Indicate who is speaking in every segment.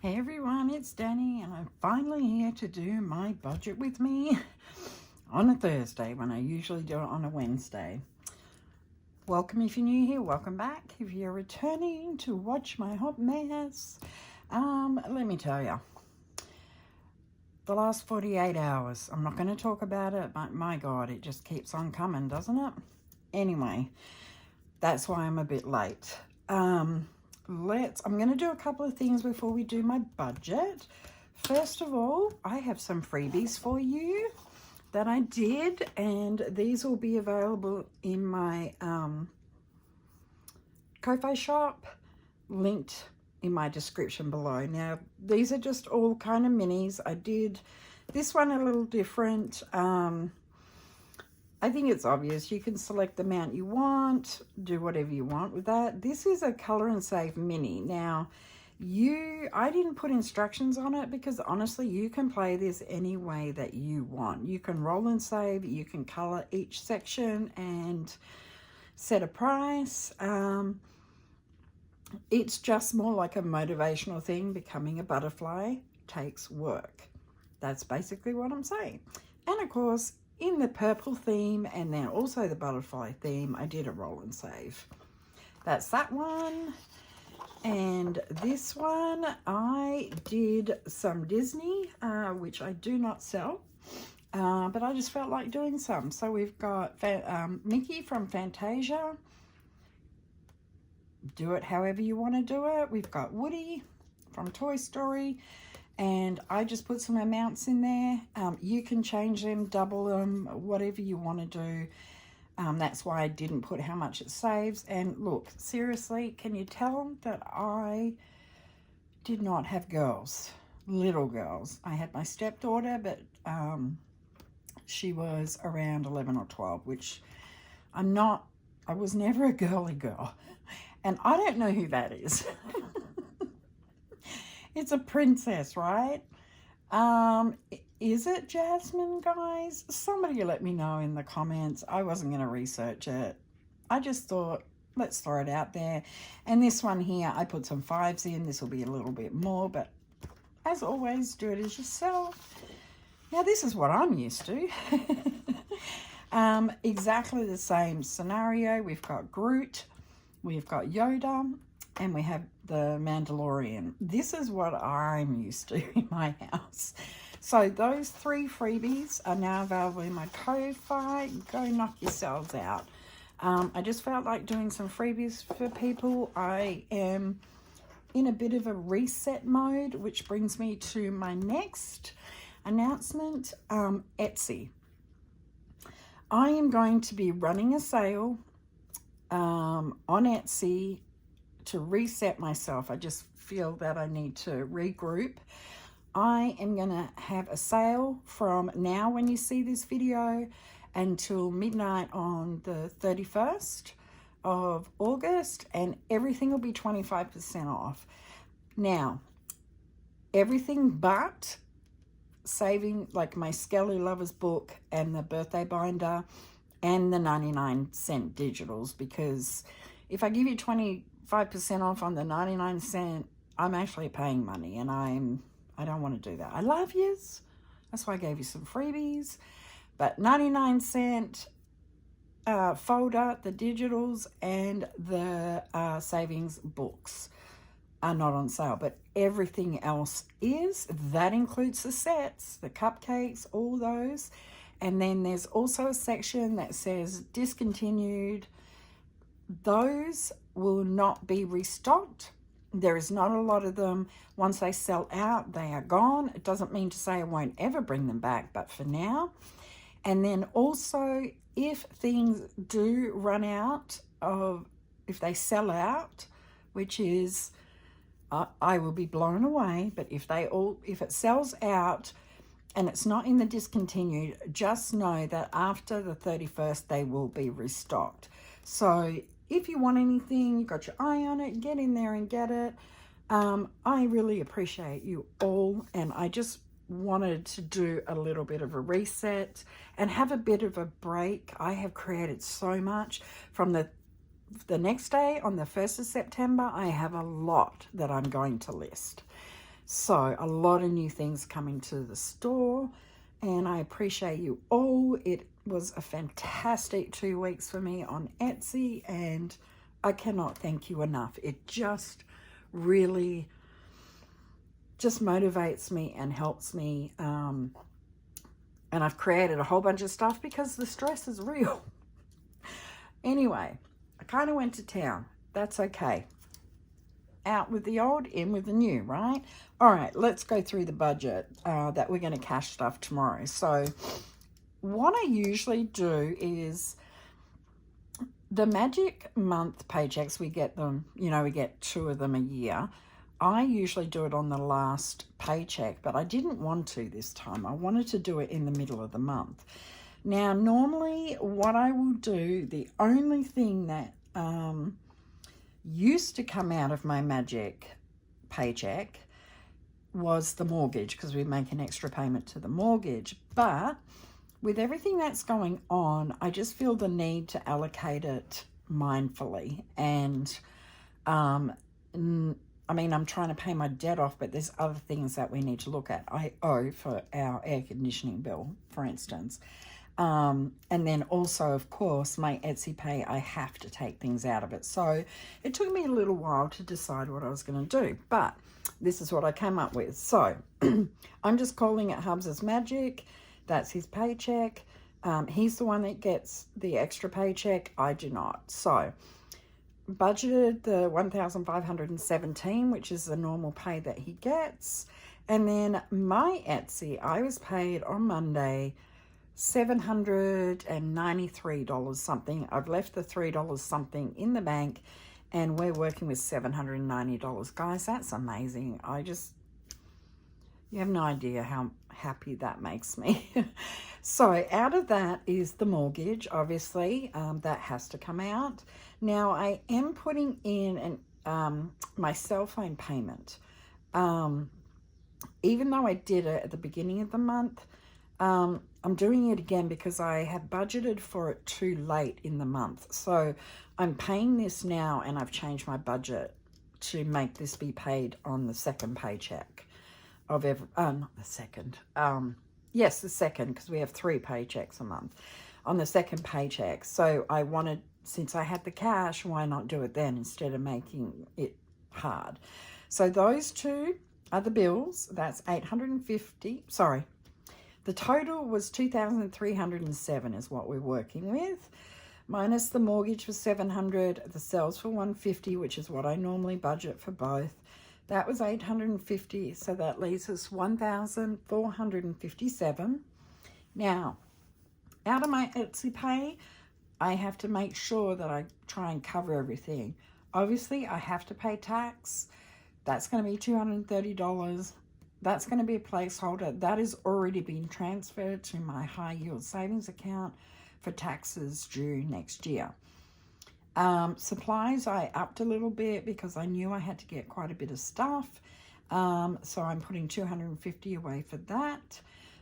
Speaker 1: Hey everyone, it's Danny and I'm finally here to do my budget with me on a Thursday when I usually do it on a Wednesday. Welcome if you're new here, welcome back. If you're returning to watch my hot mess, let me tell you, the last 48 hours, I'm not going to talk about it, but my God, it just keeps on coming, doesn't it? Anyway, that's why I'm a bit late. I'm going to do a couple of things before we do my budget. First of all, I have some freebies for you that I did, and these will be available in my Ko-Fi shop, linked in my description below. Now, these are just all kind of minis. I did this one a little different. I think it's obvious. You can select the amount you want, do whatever you want with that. This is a color and save mini. Now, I didn't put instructions on it because honestly, you can play this any way that you want. You can roll and save, you can color each section and set a price. It's just more like a motivational thing. Becoming a butterfly takes work. That's basically what I'm saying. And of course, in the purple theme and then also the butterfly theme, I did a roll and save. That's that one. And this one, I did some Disney, which I do not sell, but I just felt like doing some. So we've got Mickey from Fantasia. Do it however you want to do it. We've got Woody from Toy Story. And I just put some amounts in there. You can change them, double them, whatever you want to do. That's why I didn't put how much it saves. And look, seriously, can you tell that I did not have girls, little girls? I had my stepdaughter, but she was around 11 or 12, which I was never a girly girl. And I don't know who that is. It's a princess, right? Is it Jasmine, guys? Somebody let me know in the comments. I wasn't going to research it. I just thought, let's throw it out there. And this one here, I put some 5s in. This will be a little bit more, but as always, do it as yourself. Now, this is what I'm used to. Exactly the same scenario. We've got Groot, we've got Yoda, and we have the Mandalorian. This is what I'm used to in my house. So those 3 freebies are now available in my Ko-Fi. Go knock yourselves out. I just felt like doing some freebies for people. I am in a bit of a reset mode, which brings me to my next announcement, Etsy. I am going to be running a sale on Etsy to reset myself. I just feel that I need to regroup. I am going to have a sale from now when you see this video until midnight on the 31st of August, and everything will be 25% off. Now, everything but saving, like my Skelly Lovers book and the birthday binder and the 99-cent digitals, because if I give you 25% off on the 99-cent, I'm actually paying money, and I don't want to do that. I love yous. That's why I gave you some freebies. But 99-cent folder, the digitals, and the savings books are not on sale. But everything else is. That includes the sets, the cupcakes, all those. And then there's also a section that says discontinued. Those will not be restocked. There is not a lot of them. Once they sell out, they are gone. It doesn't mean to say I won't ever bring them back, but for now. And then also, if things do run out if they sell out, which is, I will be blown away, but if it sells out and it's not in the discontinued, just know that after the 31st, they will be restocked. So if you want anything, you got your eye on it, get in there and get it. I really appreciate you all, and I just wanted to do a little bit of a reset and have a bit of a break. I have created so much. From the next day, on the 1st of September, I have a lot that I'm going to list. So a lot of new things coming to the store, and I appreciate you all. It was a fantastic 2 weeks for me on Etsy, and I cannot thank you enough. It just really just motivates me and helps me. And I've created a whole bunch of stuff because the stress is real. Anyway, I kind of went to town. That's okay. Out with the old, in with the new, right? All right, let's go through the budget that we're going to cash stuff tomorrow. So what I usually do is the magic month paychecks, we get them, you know, we get 2 of them a year. I usually do it on the last paycheck, but I didn't want to this time. I wanted to do it in the middle of the month. Now, normally what I will do, the only thing that used to come out of my magic paycheck was the mortgage, because we make an extra payment to the mortgage. But with everything that's going on, I just feel the need to allocate it mindfully. And I mean, I'm trying to pay my debt off, but there's other things that we need to look at. I owe for our air conditioning bill, for instance. And then also, of course, my Etsy Pay, I have to take things out of it. So it took me a little while to decide what I was going to do, but this is what I came up with. So I'm just calling it Hubs' Magic. That's his paycheck. He's the one that gets the extra paycheck. I do not. So budgeted the $1,517, which is the normal pay that he gets. And then my Etsy, I was paid on Monday $793 something. I've left the $3 something in the bank, and we're working with $790. Guys, that's amazing. You have no idea how happy that makes me. So out of that is the mortgage, obviously. That has to come out. Now I am putting in my cell phone payment. Even though I did it at the beginning of the month, I'm doing it again because I have budgeted for it too late in the month. So I'm paying this now, and I've changed my budget to make this be paid on the second paycheck of every, not the second, yes, the second, because we have 3 paychecks a month, on the second paycheck. So I wanted, since I had the cash, why not do it then instead of making it hard? So those 2 are the bills. That's $850, sorry. The total was $2,307 is what we're working with. Minus the mortgage was $700, the sales for $150, which is what I normally budget for both. That was $850, so that leaves us $1,457. Now, out of my Etsy Pay, I have to make sure that I try and cover everything. Obviously, I have to pay tax. That's going to be $230. That's going to be a placeholder. That has already been transferred to my high yield savings account for taxes due next year. Supplies, I upped a little bit because I knew I had to get quite a bit of stuff. So I'm putting $250 away for that.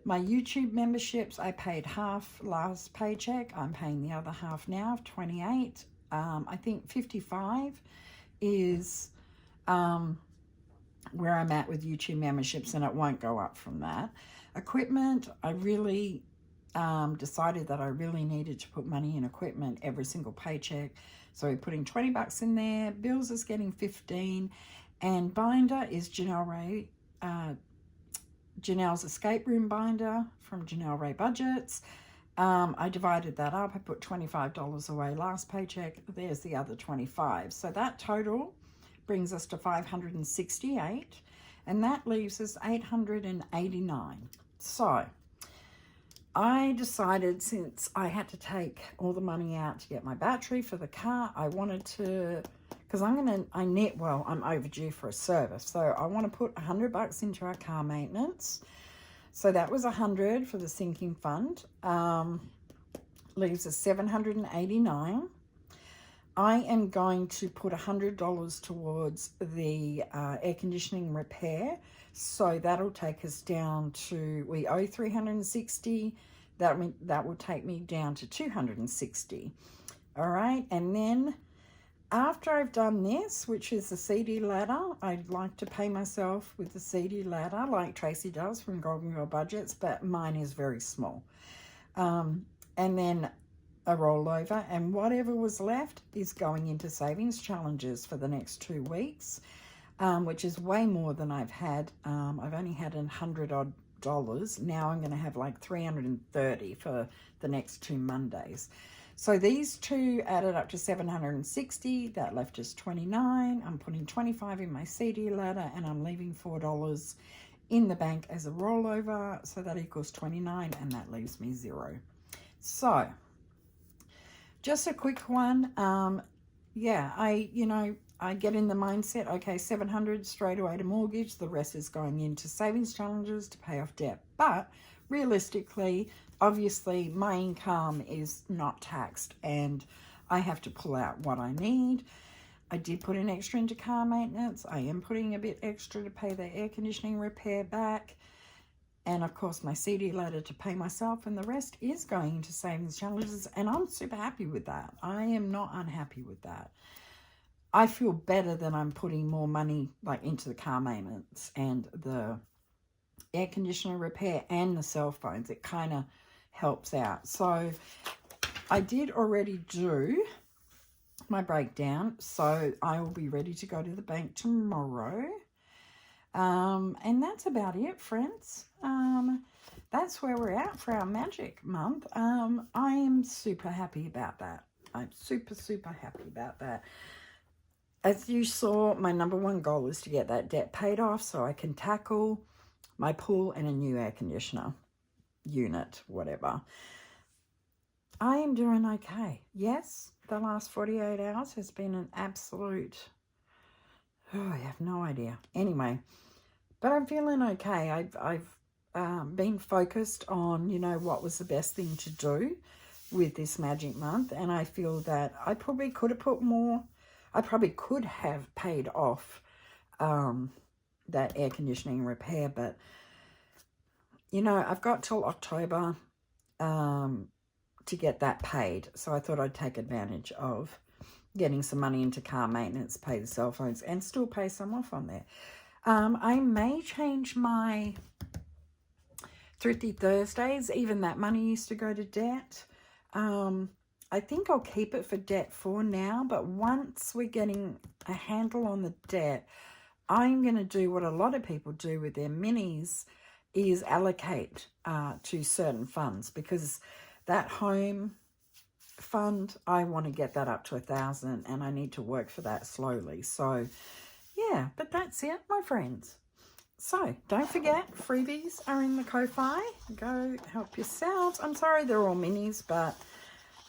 Speaker 1: My YouTube memberships, I paid half last paycheck. I'm paying the other half now, $28. I think $55 is where I'm at with YouTube memberships, and it won't go up from that. Equipment, I really decided that I really needed to put money in equipment every single paycheck. So we're putting $20 in there. Bills is getting $15. And binder is Janelle Janelle's Escape Room binder from Janelle Ray Budgets. I divided that up. I put $25 away last paycheck. There's the other $25. So that total brings us to $568, and that leaves us $889. So I decided, since I had to take all the money out to get my battery for the car, I wanted to, because I'm overdue for a service, so I want to put $100 into our car maintenance. So that was $100 for the sinking fund. Leaves us $789. I am going to put $100 towards the air conditioning repair. So that'll take us down to, we owe $360. That will take me down to $260. All right. And then after I've done this, which is the CD ladder, I'd like to pay myself with the CD ladder like Tracy does from CraftCoBudgets, but mine is very small. And then a rollover, and whatever was left is going into savings challenges for the next 2 weeks, which is way more than I've had. I've only had $100 odd. Now I'm going to have like 330 for the next 2 Mondays. So these two added up to 760. That left us 29. I'm putting 25 in my CD ladder, and I'm leaving $4 in the bank as a rollover. So that equals 29, and that leaves me 0. So just a quick one. Yeah, I get in the mindset, okay, 700 straight away to mortgage. The rest is going into savings challenges to pay off debt. But realistically, obviously, my income is not taxed, and I have to pull out what I need. I did put an extra into car maintenance. I am putting a bit extra to pay the air conditioning repair back. And, of course, my CD ladder to pay myself, and the rest is going into savings challenges, and I'm super happy with that. I am not unhappy with that. I feel better than I'm putting more money like into the car maintenance and the air conditioner repair and the cell phones. It kind of helps out. So I did already do my breakdown, so I will be ready to go to the bank tomorrow. And that's about it, friends. That's where we're at for our magic month. I am super happy about that. I'm super, super happy about that. As you saw, my number one goal is to get that debt paid off so I can tackle my pool and a new air conditioner unit, whatever. I am doing okay. Yes, the last 48 hours has been an absolute, I have no idea. Anyway, but I'm feeling okay. I've been focused on, what was the best thing to do with this magic month, and I feel that I probably could have put more. I probably could have paid off that air conditioning repair, but, I've got till October to get that paid. So I thought I'd take advantage of getting some money into car maintenance, pay the cell phones, and still pay some off on there. I may change my Thrifty Thursdays. Even that money used to go to debt. I think I'll keep it for debt for now, but once we're getting a handle on the debt, I'm going to do what a lot of people do with their minis, is allocate to certain funds, because that home fund, I want to get that up to 1,000, and I need to work for that slowly. So yeah, but that's it, my friends. So don't forget, freebies are in the Ko-Fi. Go help yourselves. I'm sorry they're all minis, but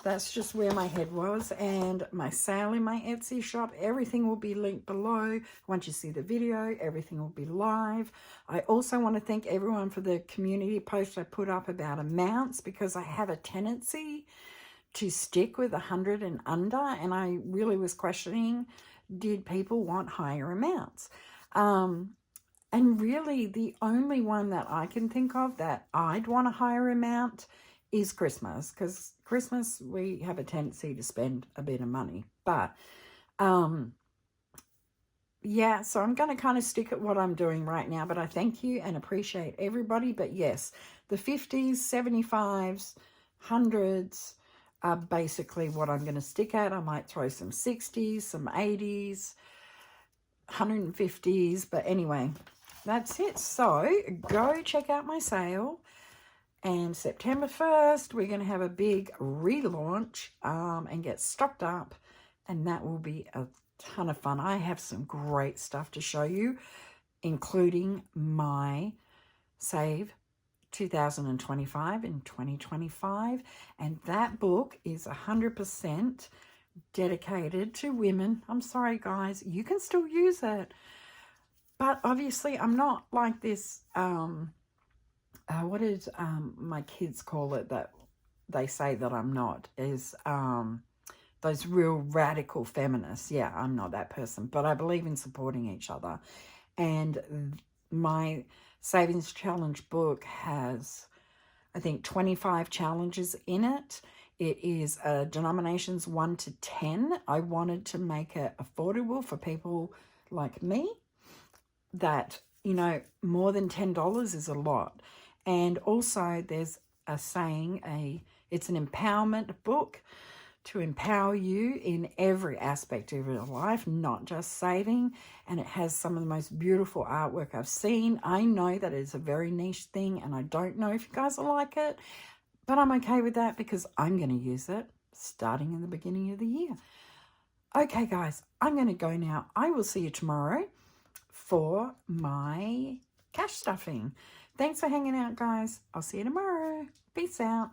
Speaker 1: that's just where my head was. And my sale in my Etsy shop, everything will be linked below. Once you see the video, everything will be live. I also want to thank everyone for the community post I put up about amounts, because I have a tendency to stick with 100 and under, and I really was questioning, did people want higher amounts? And really the only one that I can think of that I'd want a higher amount is Christmas, because Christmas we have a tendency to spend a bit of money. But yeah, so I'm going to kind of stick at what I'm doing right now, but I thank you and appreciate everybody. But yes, the 50s, 75s, 100s are basically what I'm going to stick at. I might throw some 60s, some 80s, 150s, but anyway, that's it. So go check out my sale. And September 1st, we're going to have a big relaunch and get stocked up. And that will be a ton of fun. I have some great stuff to show you, including my Save 2025 and 2025. And that book is 100% dedicated to women. I'm sorry, guys. You can still use it. But obviously, I'm not like this... what did my kids call it that they say that I'm not, is those real radical feminists. Yeah, I'm not that person, but I believe in supporting each other. And my Savings Challenge book has, I think, 25 challenges in it. It is denominations 1 to 10. I wanted to make it affordable for people like me that, you know, more than $10 is a lot. And also there's a saying, it's an empowerment book to empower you in every aspect of your life, not just saving. And it has some of the most beautiful artwork I've seen. I know that it's a very niche thing, and I don't know if you guys will like it, but I'm okay with that because I'm going to use it starting in the beginning of the year. Okay, guys, I'm going to go now. I will see you tomorrow for my cash stuffing. Thanks for hanging out, guys. I'll see you tomorrow. Peace out.